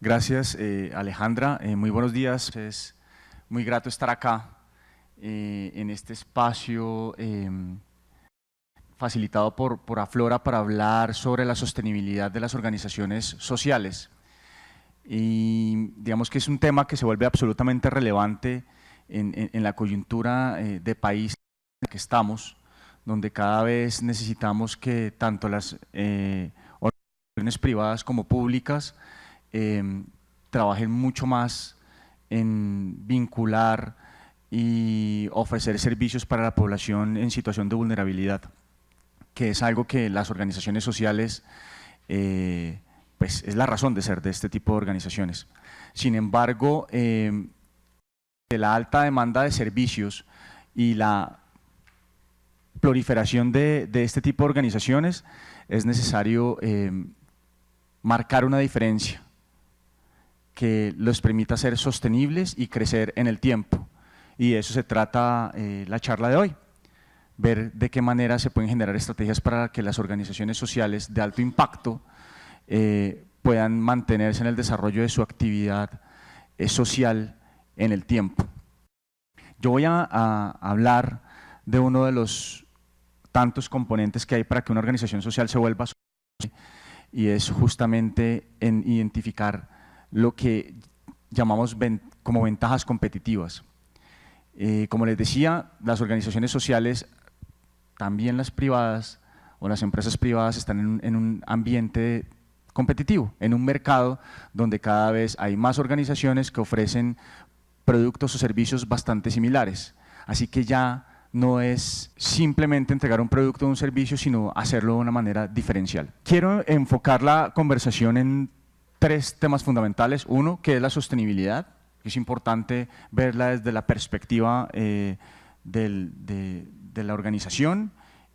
Gracias, Alejandra. Muy buenos días. Es muy grato estar acá en este espacio facilitado por Aflora para hablar sobre la sostenibilidad de las organizaciones sociales. Y digamos que es un tema que se vuelve absolutamente relevante en la coyuntura de país en el que estamos, donde cada vez necesitamos que tanto las organizaciones privadas como públicas trabajen mucho más en vincular y ofrecer servicios para la población en situación de vulnerabilidad, que es algo que las organizaciones sociales pues es la razón de ser de este tipo de organizaciones. Sin embargo, de la alta demanda de servicios y la proliferación de este tipo de organizaciones, es necesario marcar una diferencia que los permita ser sostenibles y crecer en el tiempo. Y de eso se trata la charla de hoy, ver de qué manera se pueden generar estrategias para que las organizaciones sociales de alto impacto puedan mantenerse en el desarrollo de su actividad social en el tiempo. Yo voy a hablar de uno de los tantos componentes que hay para que una organización social se vuelva sostenible, y es justamente en identificar lo que llamamos como ventajas competitivas. Como les decía, las organizaciones sociales, también las privadas o las empresas privadas, están en un ambiente competitivo, en un mercado donde cada vez hay más organizaciones que ofrecen productos o servicios bastante similares. Así que ya no es simplemente entregar un producto o un servicio, sino hacerlo de una manera diferencial. Quiero enfocar la conversación en tres temas fundamentales. Uno, que es la sostenibilidad, que es importante verla desde la perspectiva de la organización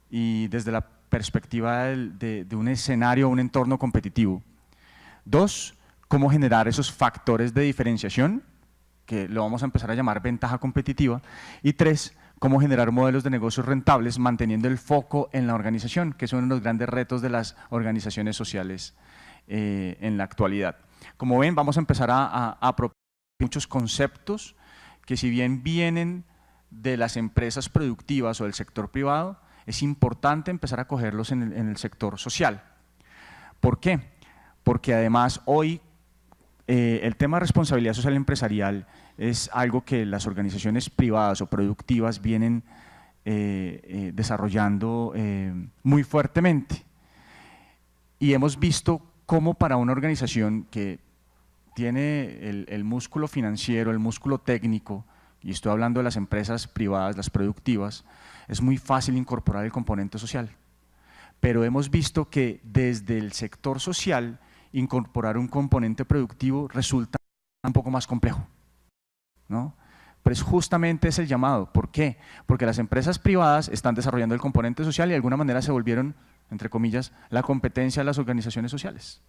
y desde la perspectiva de un escenario, un entorno competitivo. Dos, cómo generar esos factores de diferenciación, que lo vamos a empezar a llamar ventaja competitiva. Y tres, cómo generar modelos de negocios rentables manteniendo el foco en la organización, que es uno de los grandes retos de las organizaciones sociales en la actualidad. Como ven, vamos a empezar a proponer muchos conceptos que, si bien vienen de las empresas productivas o del sector privado, es importante empezar a cogerlos en el sector social. ¿Por qué? Porque además hoy el tema de responsabilidad social empresarial es algo que las organizaciones privadas o productivas vienen desarrollando muy fuertemente. Y hemos visto cómo para una organización que tiene el músculo financiero, el músculo técnico, y estoy hablando de las empresas privadas, las productivas, es muy fácil incorporar el componente social. Pero hemos visto que desde el sector social incorporar un componente productivo resulta un poco más complejo, ¿no? Pero es justamente ese el llamado. ¿Por qué? Porque las empresas privadas están desarrollando el componente social y de alguna manera se volvieron, entre comillas, la competencia de las organizaciones sociales.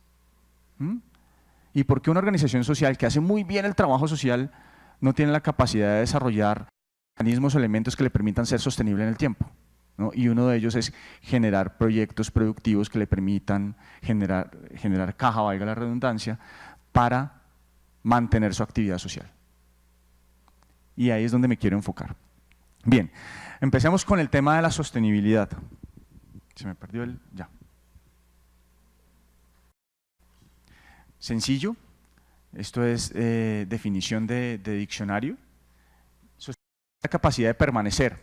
¿Y por qué una organización social que hace muy bien el trabajo social no tiene la capacidad de desarrollar mecanismos o elementos que le permitan ser sostenible en el tiempo, ¿no? Y uno de ellos es generar proyectos productivos que le permitan generar caja, valga la redundancia, para mantener su actividad social. Y ahí es donde me quiero enfocar. Bien, empecemos con el tema de la sostenibilidad. Se me perdió el… ya. Sencillo, esto es definición de diccionario. La capacidad de permanecer,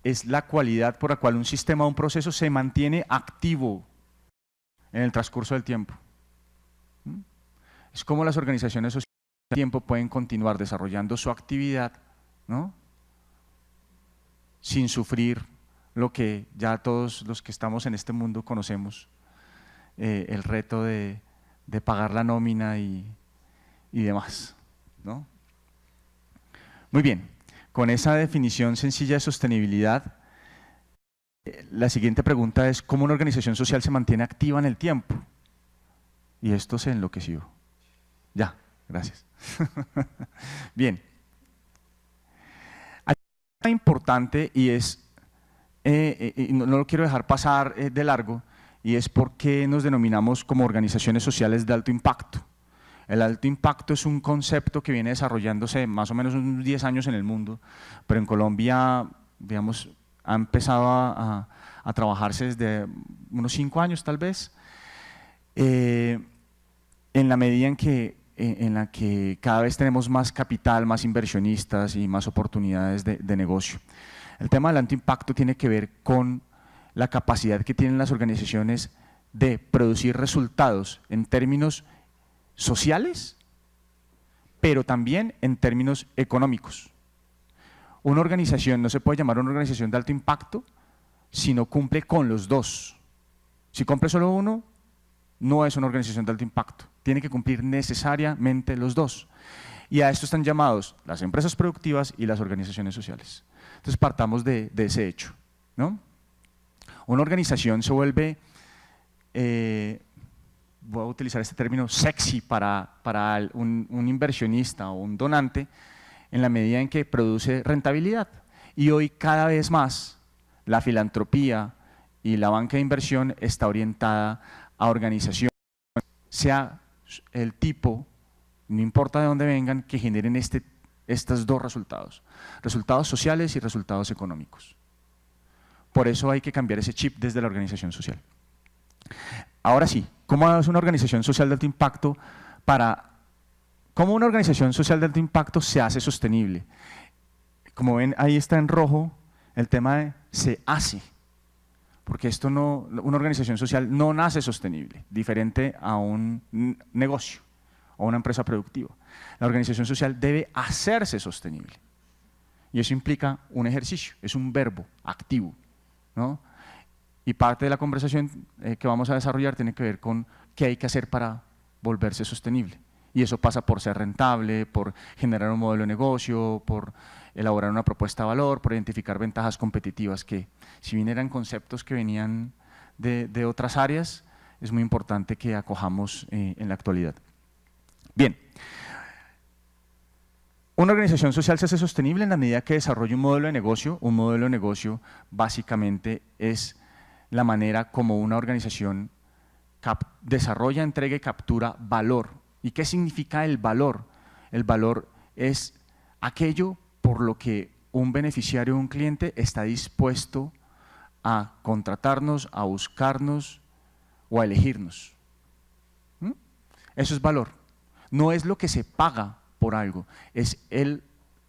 es la cualidad por la cual un sistema o un proceso se mantiene activo en el transcurso del tiempo. Es como las organizaciones sociales en el tiempo pueden continuar desarrollando su actividad, ¿no?, sin sufrir lo que ya todos los que estamos en este mundo conocemos, el reto de pagar la nómina y demás, ¿no? Muy bien, con esa definición sencilla de sostenibilidad, la siguiente pregunta es: ¿cómo una organización social se mantiene activa en el tiempo? Y esto se enloqueció. Ya, gracias. Bien. Hay un tema importante y es, no lo quiero dejar pasar de largo, y es por qué nos denominamos como organizaciones sociales de alto impacto. El alto impacto es un concepto que viene desarrollándose más o menos unos 10 años en el mundo, pero en Colombia, digamos, ha empezado a trabajarse desde unos 5 años tal vez, en la medida en la que cada vez tenemos más capital, más inversionistas y más oportunidades de negocio. El tema del alto impacto tiene que ver con la capacidad que tienen las organizaciones de producir resultados en términos sociales, pero también en términos económicos. Una organización no se puede llamar una organización de alto impacto si no cumple con los dos. Si cumple solo uno, no es una organización de alto impacto. Tiene que cumplir necesariamente los dos. Y a esto están llamados las empresas productivas y las organizaciones sociales. Entonces partamos de ese hecho, ¿no? Una organización se vuelve, voy a utilizar este término, sexy para un inversionista o un donante en la medida en que produce rentabilidad. Y hoy cada vez más la filantropía y la banca de inversión está orientada a organizaciones, sea el tipo, no importa de dónde vengan, que generen estos dos resultados, resultados sociales y resultados económicos. Por eso hay que cambiar ese chip desde la organización social. Ahora sí, ¿cómo es una organización social de alto impacto? ¿Cómo una organización social de alto impacto se hace sostenible? Como ven, ahí está en rojo el tema de se hace, porque una organización social no nace sostenible, diferente a un negocio o una empresa productiva. La organización social debe hacerse sostenible y eso implica un ejercicio, es un verbo activo, ¿no? Y parte de la conversación que vamos a desarrollar tiene que ver con qué hay que hacer para volverse sostenible. Y eso pasa por ser rentable, por generar un modelo de negocio, por elaborar una propuesta de valor, por identificar ventajas competitivas que, si bien eran conceptos que venían de otras áreas, es muy importante que acojamos en la actualidad. Bien, una organización social se hace sostenible en la medida que desarrolla un modelo de negocio. Un modelo de negocio básicamente es la manera como una organización desarrolla, entrega y captura valor. ¿Y qué significa el valor? El valor es aquello por lo que un beneficiario o un cliente está dispuesto a contratarnos, a buscarnos o a elegirnos. Eso es valor. No es lo que se paga por algo, es el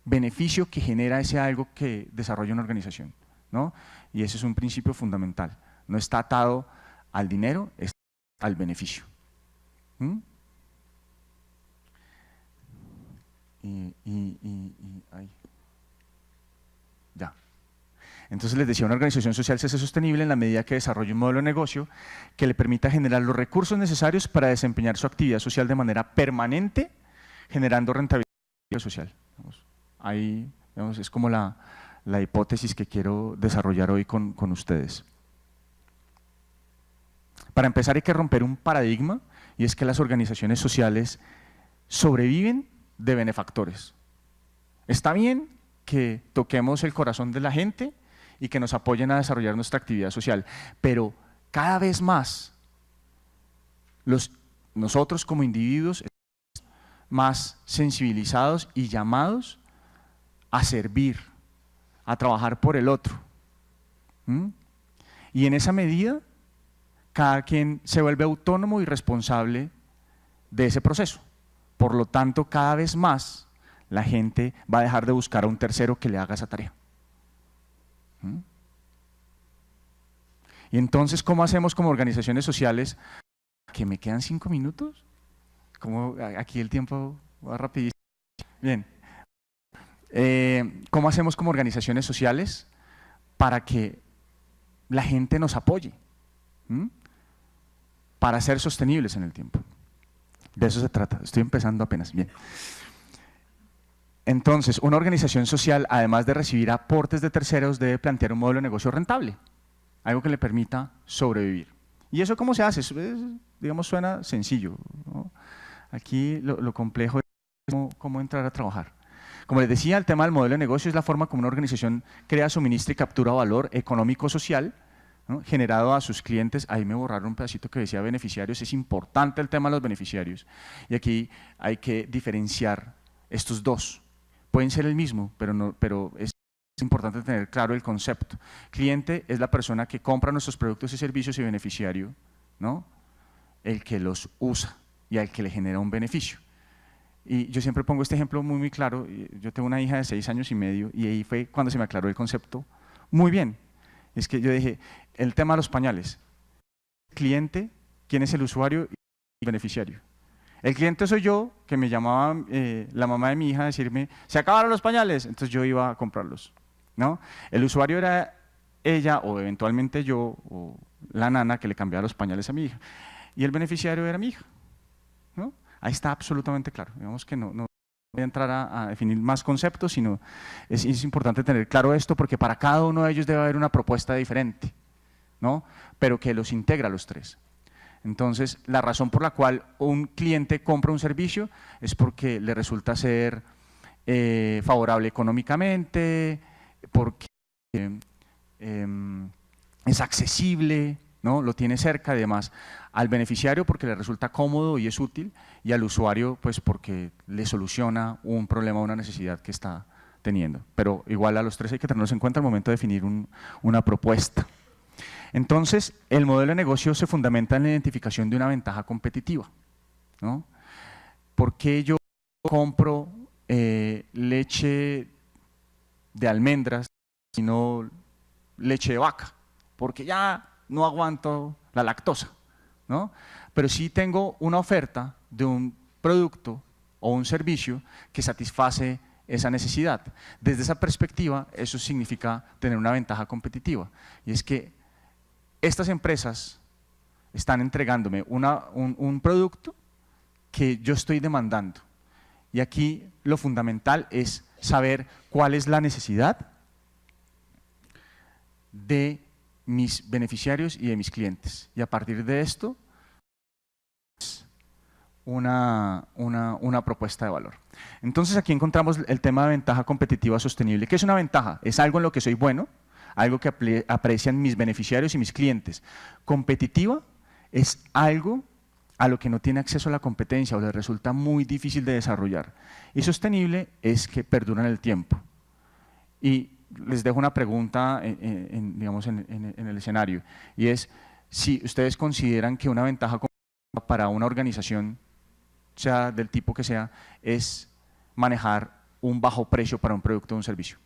beneficio que genera ese algo que desarrolla una organización, ¿no? Y ese es un principio fundamental. No está atado al dinero, está al beneficio. Ya. Entonces les decía, una organización social se hace sostenible en la medida que desarrolla un modelo de negocio que le permita generar los recursos necesarios para desempeñar su actividad social de manera permanente, generando rentabilidad social. Ahí es como la hipótesis que quiero desarrollar hoy con ustedes. Para empezar hay que romper un paradigma y es que las organizaciones sociales sobreviven de benefactores. Está bien que toquemos el corazón de la gente y que nos apoyen a desarrollar nuestra actividad social, pero cada vez más nosotros como individuos estamos más sensibilizados y llamados a servir, a trabajar por el otro. Y en esa medida, cada quien se vuelve autónomo y responsable de ese proceso. Por lo tanto, cada vez más la gente va a dejar de buscar a un tercero que le haga esa tarea. Y entonces, ¿cómo hacemos como organizaciones sociales? ¿Que me quedan 5 minutos? ¿Cómo aquí el tiempo va rapidísimo? Bien. ¿Cómo hacemos como organizaciones sociales para que la gente nos apoye? Para ser sostenibles en el tiempo. De eso se trata, estoy empezando apenas. Bien. Entonces, una organización social, además de recibir aportes de terceros, debe plantear un modelo de negocio rentable, algo que le permita sobrevivir. ¿Y eso cómo se hace? Digamos, suena sencillo, ¿no? Aquí lo complejo es cómo entrar a trabajar. Como les decía, el tema del modelo de negocio es la forma como una organización crea, suministra y captura valor económico-social, ¿no? Generado a sus clientes. Ahí me borraron un pedacito que decía beneficiarios. Es importante el tema de los beneficiarios. Y aquí hay que diferenciar estos dos. Pueden ser el mismo, pero es importante tener claro el concepto. Cliente es la persona que compra nuestros productos y servicios, y beneficiario, ¿no?, el que los usa y al que le genera un beneficio. Y yo siempre pongo este ejemplo muy, muy claro. Yo tengo una hija de 6 años y medio y ahí fue cuando se me aclaró el concepto muy bien. Es que yo dije, el tema de los pañales, cliente, quién es el usuario y el beneficiario. El cliente soy yo, que me llamaba la mamá de mi hija a decirme, se acabaron los pañales, entonces yo iba a comprarlos, ¿no? El usuario era ella, o eventualmente yo, o la nana que le cambiaba los pañales a mi hija, y el beneficiario era mi hija, ¿no? Ahí está absolutamente claro. Digamos que no voy a entrar a definir más conceptos, sino es importante tener claro esto, porque para cada uno de ellos debe haber una propuesta diferente, ¿no?, pero que los integra a los tres. Entonces, la razón por la cual un cliente compra un servicio es porque le resulta ser favorable económicamente, porque es accesible, ¿no?, lo tiene cerca, además al beneficiario porque le resulta cómodo y es útil, y al usuario pues porque le soluciona un problema o una necesidad que está teniendo. Pero igual a los tres hay que tenerlos en cuenta al momento de definir una propuesta. Entonces, el modelo de negocio se fundamenta en la identificación de una ventaja competitiva, ¿no? ¿Por qué yo compro leche de almendras y no leche de vaca? Porque ya no aguanto la lactosa, ¿no? Pero sí tengo una oferta de un producto o un servicio que satisface esa necesidad. Desde esa perspectiva, eso significa tener una ventaja competitiva, y es que estas empresas están entregándome un producto que yo estoy demandando. Y aquí lo fundamental es saber cuál es la necesidad de mis beneficiarios y de mis clientes. Y a partir de esto, una propuesta de valor. Entonces aquí encontramos el tema de ventaja competitiva sostenible. ¿Qué es una ventaja? Es algo en lo que soy bueno, algo que aprecian mis beneficiarios y mis clientes. Competitiva es algo a lo que no tiene acceso a la competencia o le resulta muy difícil de desarrollar. Y sostenible es que perdura en el tiempo. Y les dejo una pregunta digamos, en el escenario, y es si ustedes consideran que una ventaja competitiva para una organización, sea del tipo que sea, es manejar un bajo precio para un producto o un servicio.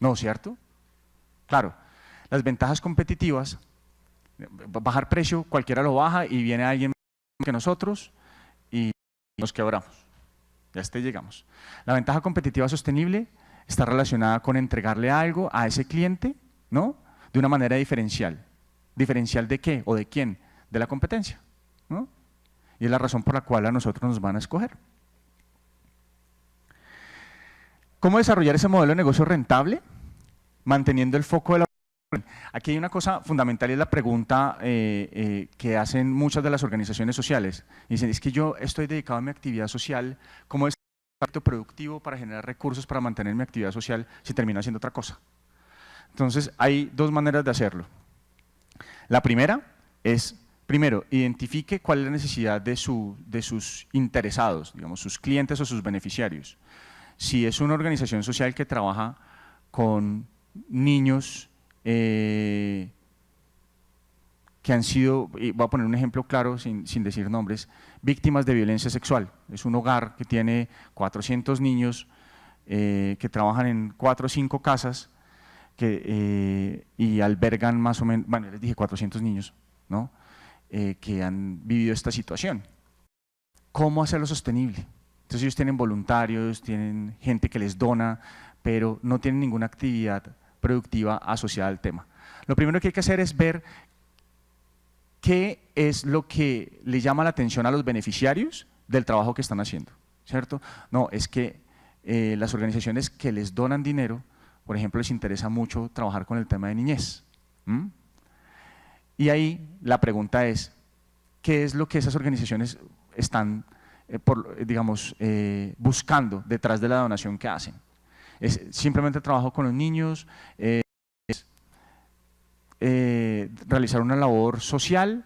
¿No, cierto? Claro, las ventajas competitivas, bajar precio, cualquiera lo baja y viene alguien más que nosotros y nos quebramos, ya llegamos. La ventaja competitiva sostenible está relacionada con entregarle algo a ese cliente, ¿no?, de una manera diferencial. ¿Diferencial de qué o de quién? De la competencia, ¿no? Y es la razón por la cual a nosotros nos van a escoger. ¿Cómo desarrollar ese modelo de negocio rentable? Manteniendo el foco de la... Aquí hay una cosa fundamental y es la pregunta que hacen muchas de las organizaciones sociales. Dicen, es que yo estoy dedicado a mi actividad social, ¿cómo es el acto productivo para generar recursos para mantener mi actividad social si termino haciendo otra cosa? Entonces, hay dos maneras de hacerlo. La primera es, primero, identifique cuál es la necesidad de sus interesados, digamos, sus clientes o sus beneficiarios. Si es una organización social que trabaja con niños que han sido, voy a poner un ejemplo claro sin decir nombres, víctimas de violencia sexual. Es un hogar que tiene 400 niños que trabajan en 4 o 5 casas y albergan más o menos, bueno, les dije 400 niños, ¿no?, que han vivido esta situación. ¿Cómo hacerlo sostenible? Entonces ellos tienen voluntarios, tienen gente que les dona, pero no tienen ninguna actividad productiva asociada al tema. Lo primero que hay que hacer es ver qué es lo que le llama la atención a los beneficiarios del trabajo que están haciendo, ¿cierto? No, es que las organizaciones que les donan dinero, por ejemplo, les interesa mucho trabajar con el tema de niñez. Y ahí la pregunta es, ¿qué es lo que esas organizaciones están, digamos, buscando detrás de la donación que hacen? ¿Es simplemente trabajo con los niños? ¿Realizar una labor social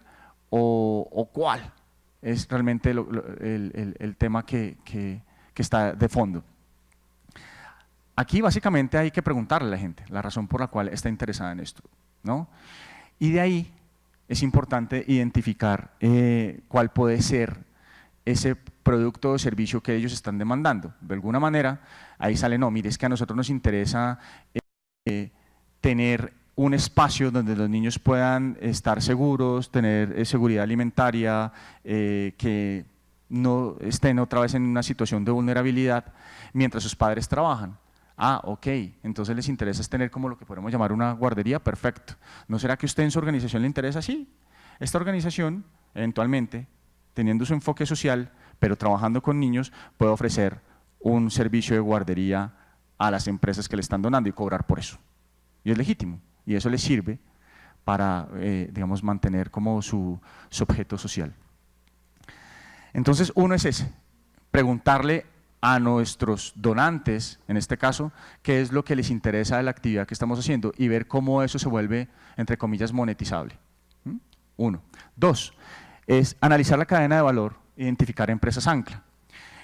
o cuál es realmente el tema que está de fondo? Aquí básicamente hay que preguntarle a la gente la razón por la cual está interesada en esto, ¿no? Y de ahí es importante identificar cuál puede ser ese producto o servicio que ellos están demandando. De alguna manera, ahí sale, no, mire, es que a nosotros nos interesa tener un espacio donde los niños puedan estar seguros, tener seguridad alimentaria, que no estén otra vez en una situación de vulnerabilidad mientras sus padres trabajan. Ah, ok, entonces les interesa es tener como lo que podemos llamar una guardería, perfecto. ¿No será que a usted en su organización le interesa? Sí. Esta organización, eventualmente, teniendo su enfoque social, pero trabajando con niños, puede ofrecer un servicio de guardería a las empresas que le están donando y cobrar por eso. Y es legítimo, y eso les sirve para, digamos, mantener como su objeto social. Entonces, uno es ese, preguntarle a nuestros donantes, en este caso, qué es lo que les interesa de la actividad que estamos haciendo y ver cómo eso se vuelve, entre comillas, monetizable. Uno. Dos, es analizar la cadena de valor, identificar empresas ancla.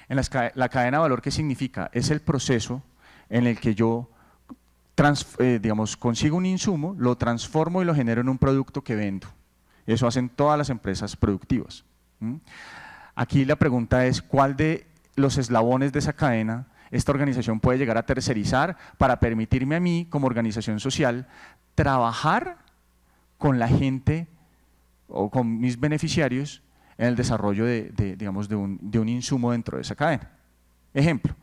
En la cadena de valor, ¿qué significa? Es el proceso en el que yo, digamos, consigo un insumo, lo transformo y lo genero en un producto que vendo. Eso hacen todas las empresas productivas. Aquí la pregunta es, ¿cuál de los eslabones de esa cadena esta organización puede llegar a tercerizar para permitirme a mí, como organización social, trabajar con la gente o con mis beneficiarios en el desarrollo digamos, de un insumo dentro de esa cadena? Ejemplo,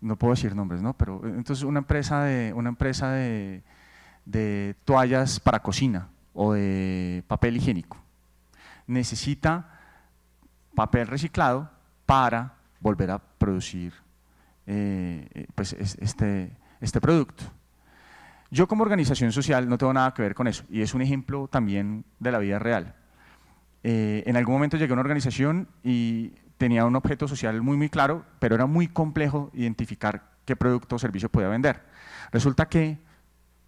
no puedo decir nombres, ¿no? Pero entonces una empresa de toallas para cocina o de papel higiénico necesita papel reciclado para volver a producir pues este producto. Yo como organización social no tengo nada que ver con eso y es un ejemplo también de la vida real. En algún momento llegué a una organización y tenía un objeto social muy claro, pero era muy complejo identificar qué producto o servicio podía vender. Resulta que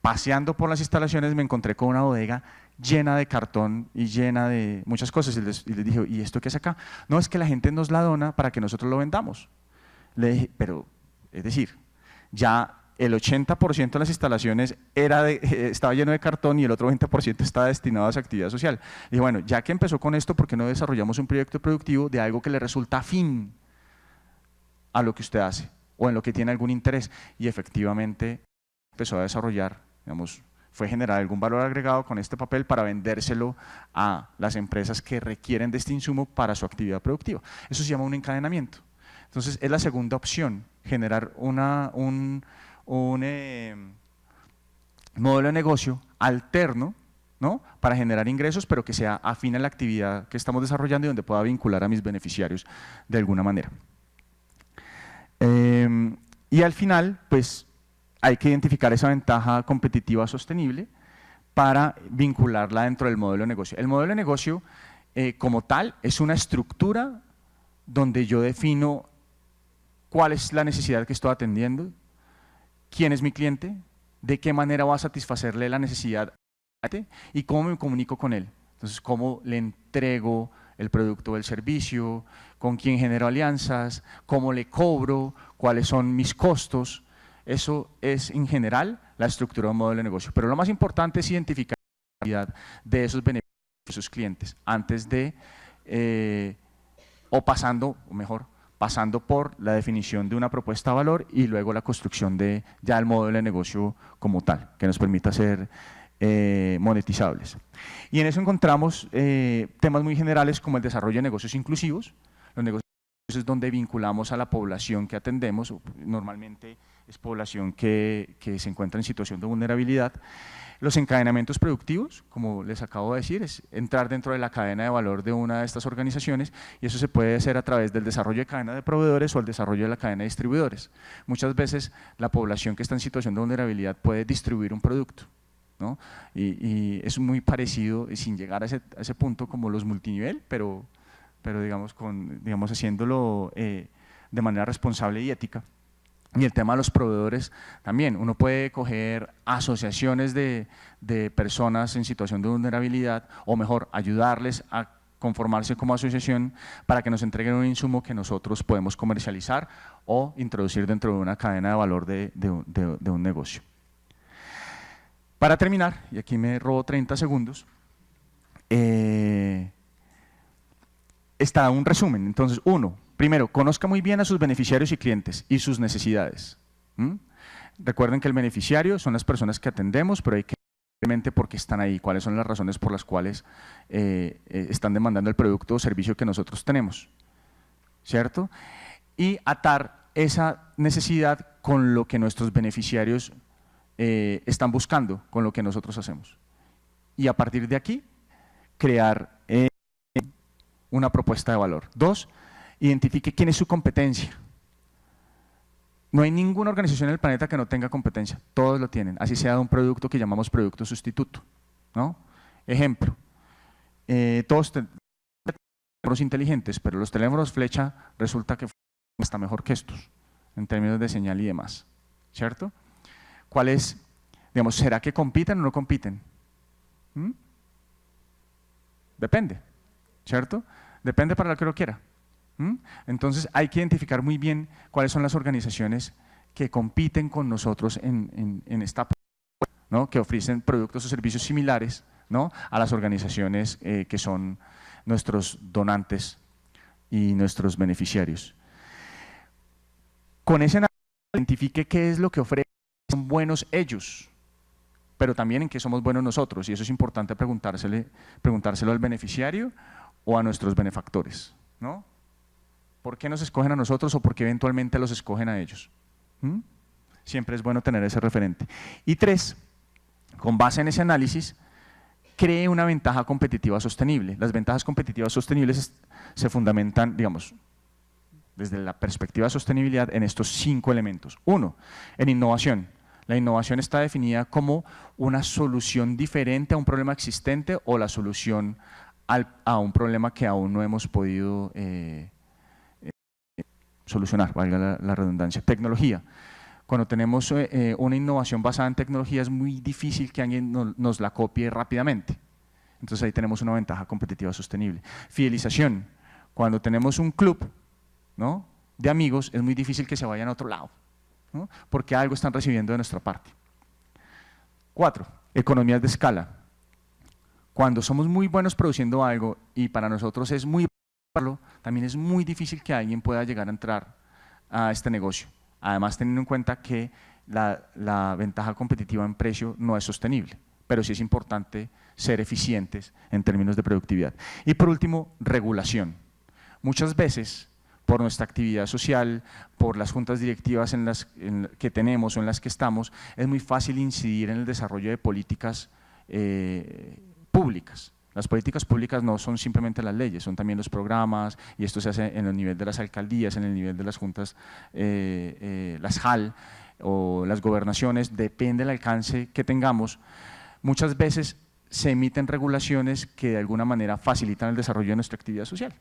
paseando por las instalaciones me encontré con una bodega llena de cartón y llena de muchas cosas y les dije, ¿y esto qué es acá? No, es que la gente nos la dona para que nosotros lo vendamos. Le dije, pero, es decir, ya el 80% de las instalaciones estaba lleno de cartón y el otro 20% estaba destinado a esa actividad social. Le dije, bueno, ya que empezó con esto, ¿por qué no desarrollamos un proyecto productivo de algo que le resulta afín a lo que usted hace o en lo que tiene algún interés? Y efectivamente empezó a desarrollar, digamos, fue generar algún valor agregado con este papel para vendérselo a las empresas que requieren de este insumo para su actividad productiva. Eso se llama un encadenamiento. Entonces, es la segunda opción, generar un modelo de negocio alterno, ¿no? Para generar ingresos, pero que sea afín a la actividad que estamos desarrollando y donde pueda vincular a mis beneficiarios de alguna manera. Y al final, pues, hay que identificar esa ventaja competitiva sostenible para vincularla dentro del modelo de negocio. El modelo de negocio, como tal, es una estructura donde yo defino cuál es la necesidad que estoy atendiendo, quién es mi cliente, de qué manera voy a satisfacerle la necesidad y cómo me comunico con él. Entonces, cómo le entrego el producto o el servicio, con quién genero alianzas, cómo le cobro, cuáles son mis costos. Eso es, en general, la estructura de un modelo de negocio. Pero lo más importante es identificar la calidad de esos beneficios de sus clientes antes de, pasando por la definición de una propuesta de valor y luego la construcción de ya el modelo de negocio como tal, que nos permita ser monetizables. Y en eso encontramos temas muy generales como el desarrollo de negocios inclusivos. Los negocios es donde vinculamos a la población que atendemos, normalmente es población que se encuentra en situación de vulnerabilidad. Los encadenamientos productivos, como les acabo de decir, es entrar dentro de la cadena de valor de una de estas organizaciones y eso se puede hacer a través del desarrollo de cadena de proveedores o el desarrollo de la cadena de distribuidores. Muchas veces la población que está en situación de vulnerabilidad puede distribuir un producto, ¿no? Y es muy parecido, sin llegar a ese punto, como los multinivel, pero digamos, haciéndolo de manera responsable y ética. Y el tema de los proveedores también, uno puede coger asociaciones de personas en situación de vulnerabilidad, o mejor, ayudarles a conformarse como asociación para que nos entreguen un insumo que nosotros podemos comercializar o introducir dentro de una cadena de valor de un negocio. Para terminar, y aquí me robo 30 segundos, está un resumen. Entonces, primero, conozca muy bien a sus beneficiarios y clientes y sus necesidades. Recuerden que el beneficiario son las personas que atendemos, pero hay que ver por qué están ahí, cuáles son las razones por las cuales están demandando el producto o servicio que nosotros tenemos, ¿cierto? Y atar esa necesidad con lo que nuestros beneficiarios están buscando, con lo que nosotros hacemos. Y a partir de aquí, crear una propuesta de valor. 2, identifique quién es su competencia. No hay ninguna organización en el planeta que no tenga competencia, todos lo tienen, así sea de un producto que llamamos producto sustituto, ¿no? Ejemplo, todos tenemos teléfonos inteligentes, pero los teléfonos flecha resulta que está mejor que estos, en términos de señal y demás, ¿cierto? ¿Cuál es, digamos, será que compiten o no compiten? Depende, ¿cierto? Depende para lo que lo quiera. Entonces hay que identificar muy bien cuáles son las organizaciones que compiten con nosotros en esta, ¿no? Que ofrecen productos o servicios similares, ¿no? A las organizaciones que son nuestros donantes y nuestros beneficiarios. Con ese análisis identifique qué es lo que ofrecen, son buenos ellos, pero también en qué somos buenos nosotros, y eso es importante preguntárselo al beneficiario o a nuestros benefactores, ¿no? ¿Por qué nos escogen a nosotros o por qué eventualmente los escogen a ellos? Siempre es bueno tener ese referente. Y 3, con base en ese análisis, cree una ventaja competitiva sostenible. Las ventajas competitivas sostenibles se fundamentan, digamos, desde la perspectiva de sostenibilidad en estos 5 elementos. 1, en innovación. La innovación está definida como una solución diferente a un problema existente o la solución a un problema que aún no hemos podido solucionar, valga la redundancia. Tecnología. Cuando tenemos una innovación basada en tecnología es muy difícil que alguien nos la copie rápidamente. Entonces ahí tenemos una ventaja competitiva sostenible. Fidelización. Cuando tenemos un club, ¿no?, de amigos, es muy difícil que se vayan a otro lado, ¿no?, porque algo están recibiendo de nuestra parte. 4, economías de escala. Cuando somos muy buenos produciendo algo y para nosotros es muy también es muy difícil que alguien pueda llegar a entrar a este negocio. Además, teniendo en cuenta que la ventaja competitiva en precio no es sostenible, pero sí es importante ser eficientes en términos de productividad. Y por último, regulación. Muchas veces, por nuestra actividad social, por las juntas directivas que tenemos o en las que estamos, es muy fácil incidir en el desarrollo de políticas públicas. Las políticas públicas no son simplemente las leyes, son también los programas, y esto se hace en el nivel de las alcaldías, en el nivel de las juntas, las JAL o las gobernaciones, depende del alcance que tengamos. Muchas veces se emiten regulaciones que de alguna manera facilitan el desarrollo de nuestra actividad social.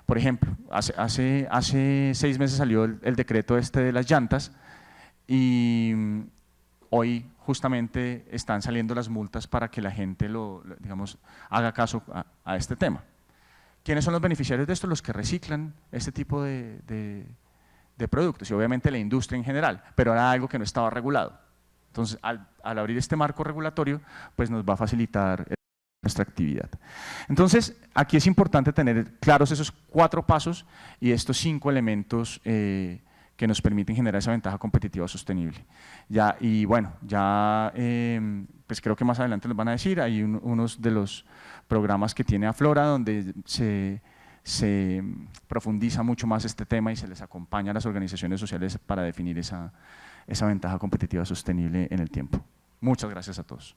Por ejemplo, hace 6 meses salió el decreto de las llantas y hoy justamente están saliendo las multas para que la gente digamos, haga caso a este tema. ¿Quiénes son los beneficiarios de esto? Los que reciclan este tipo de productos y obviamente la industria en general, pero era algo que no estaba regulado. Entonces, al abrir este marco regulatorio, pues nos va a facilitar nuestra actividad. Entonces, aquí es importante tener claros esos 4 pasos y estos 5 elementos que nos permiten generar esa ventaja competitiva sostenible. Y bueno, pues creo que más adelante nos van a decir, hay unos de los programas que tiene Aflora donde se profundiza mucho más este tema y se les acompaña a las organizaciones sociales para definir esa ventaja competitiva sostenible en el tiempo. Muchas gracias a todos.